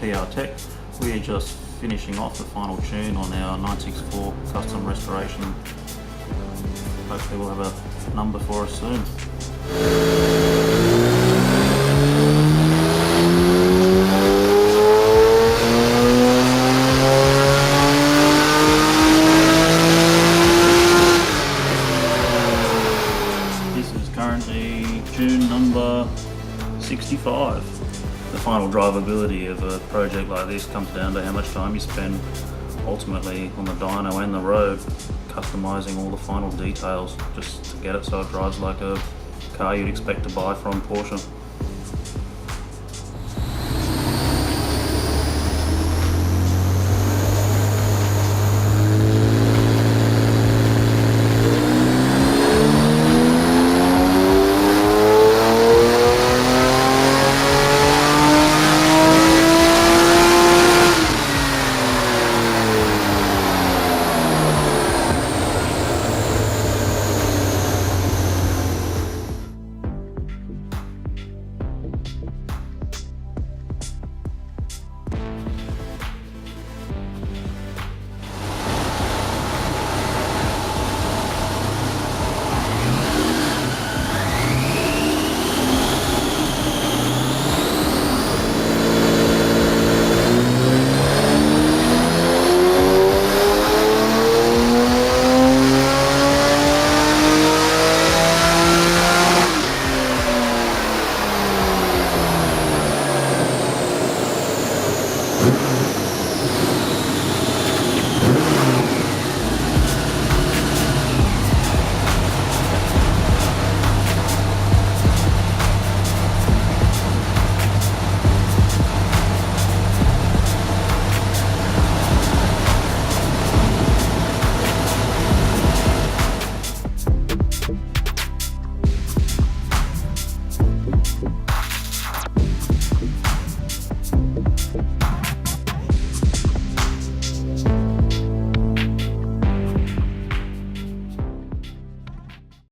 PR Tech. We're just finishing off the final tune on our 964 custom restoration. Hopefully we'll have a number for us soon. This is currently tune number 65. The final drivability of a project like this comes down to how much time you spend ultimately on the dyno and the road, customising all the final details just to get it so it drives like a car you'd expect to buy from Porsche.